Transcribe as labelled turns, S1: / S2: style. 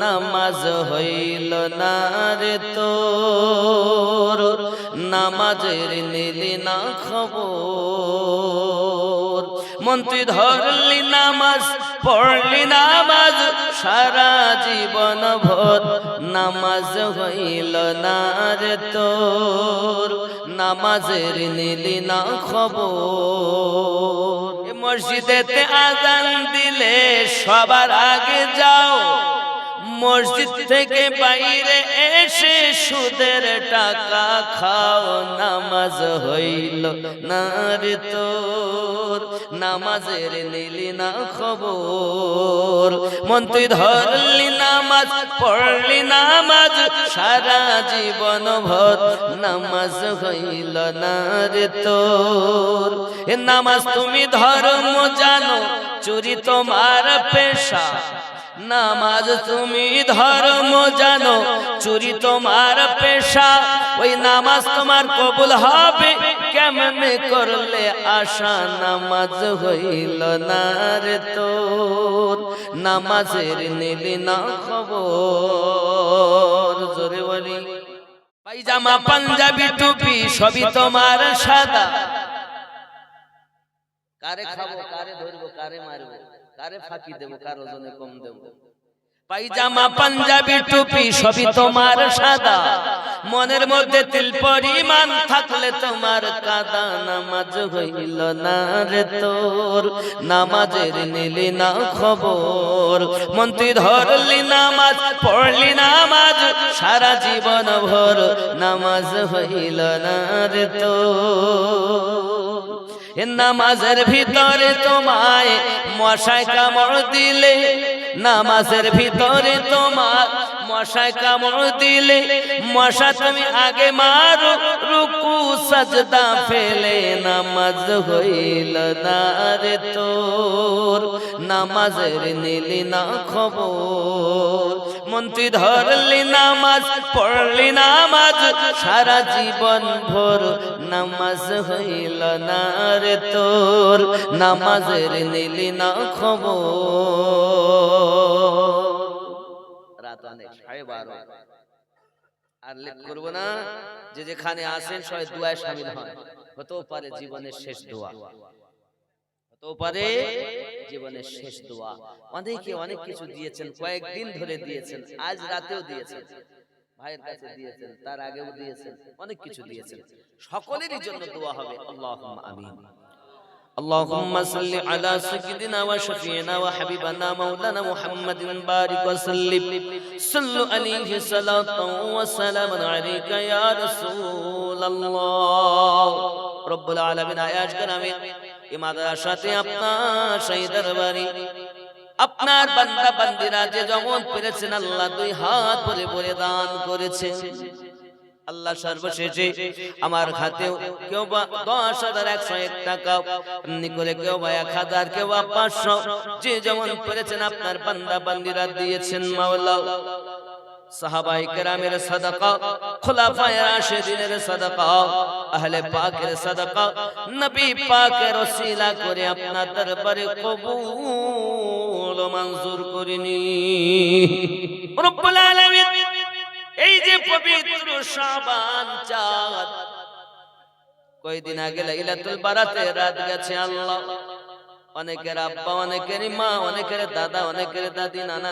S1: নামাজ হইল না রে তোর, নামাজের নিলি না খবর। মন তুই ধরলি নামাজ, পড়লি নামাজ সারা জীবন ভর, নামাজ হইল না রে তোর, নামাজের নিলি না খবর। মসজিদেতে আযান দিলে সবার আগে যাও, মসজিদ থেকে বাইরে এসে সুদের টাকা খাও, নামাজ হইল না রে তোর, নামাজের নিলি না খবর। মন তুই ধরলি নামাজ, পড়লি নামাজ সারা জীবন ভর, নামাজ হইল না রে তোর। এ নামাজ তুমি ধর্ম জানো, চুরি তোমার পেশা, নামাজ তুমি ধর্ম জানো, চুরি তোমার পেশা, ওই নামাজ তোমার কবুল হবে কেমনে করলে আশা, নামাজ হইল না রে তোর, নামাজের নিলি না খবর। জোরে বলি। পায়জামা পাঞ্জাবি টুপি সবই তোমার সাদা, কারে খাবো, কারে ধরবো, কারে মারবো, কারে ফাঁকি দেবো, কার ওজনে কম দেবো। পায়জামা পাঞ্জাবি টুপি সবই তোমার সাদা, মনের মধ্যে তিল পরিমাণ থাকলে তোমার কাদা, নামাজ হইল না রে তোর, নামাজের নিলি না খবর। মন তুই ধরলি নামাজ, পড়লি নামাজ সারা জীবন ভর, নামাজ হইল না রে তোর। নামাজের ভিতরে তোমায় মশায় কামড় দিলে, নামাজের ভিতরে তোমার মশায় কামড় দিলে, মশা তুমি আগে মারো রুকু সাজদা ফেলে, নামাজ হইল না রে তোর, নামাজের নিলি না খবর। মন তুই ধরলি নামাজ, পড়লি নামাজ সারা জীবন ভর, নামাজ হইল না রে তোর, নামাজের নিলি না খবর। রাত অনেক 12:30, আর লেট করবো না। যে যেখানে আসেন সবাই দোয়ায় শামিল হন, হতেও পারে জীবনের শেষ দোয়া, হতেও পারে জীবনের শেষ দোয়া। অনেকে অনেক কিছু দিয়েছেন, কয়েকদিন ধরে দিয়েছেন, আজ রাতেও দিয়েছেন, ভাইয়ের কাছে দিয়েছেন, তার আগেও দিয়েছেন, অনেক কিছু দিয়েছেন। সকলেরই জন্য দোয়া হবে। আল্লাহুম্মা আমিন। اللهم صل على سيدنا وشفيعنا وحبيبنا مولانا محمد بارك وسلم، صلوا عليه صلاة وسلام عليك يا رسول الله। رب العالمين আয়াজ কালামে ইমাদার সাথে আপনার সেই দরবারে আপনার বান্দা বান্দীরা যে যেমন পেরেছেন আল্লাহ দুই হাত ভরে ভরে দান করেছেন। আল্লাহ সর্বশেষে আমার হাতেও কেউ বা 10,101 টাকা, এমনি করে কেউ বা 1000, কেউ বা 500, যে যেমন পেরেছেন আপনার বান্দা বান্দীরা দিয়েছেন মাওলা। সাহাবায়ে কেরামের সাদাকা, খুলাফায়ে রাশিদিনের সাদাকা, আহলে পাকের সাদাকা, নবী পাকের ওসিলা করে আপনার দরবারে কবুল ও মঞ্জুর করে নিন রব্বুল আলামিন। এই যে পবিত্র শাবান চাঁদ, কয়েকদিন আগে লাইলাতুল বারাতের রাত গেছে আল্লাহ, অনেকের আব্বা, অনেকের মা, অনেকের দাদা, অনেকের দাদি, নানা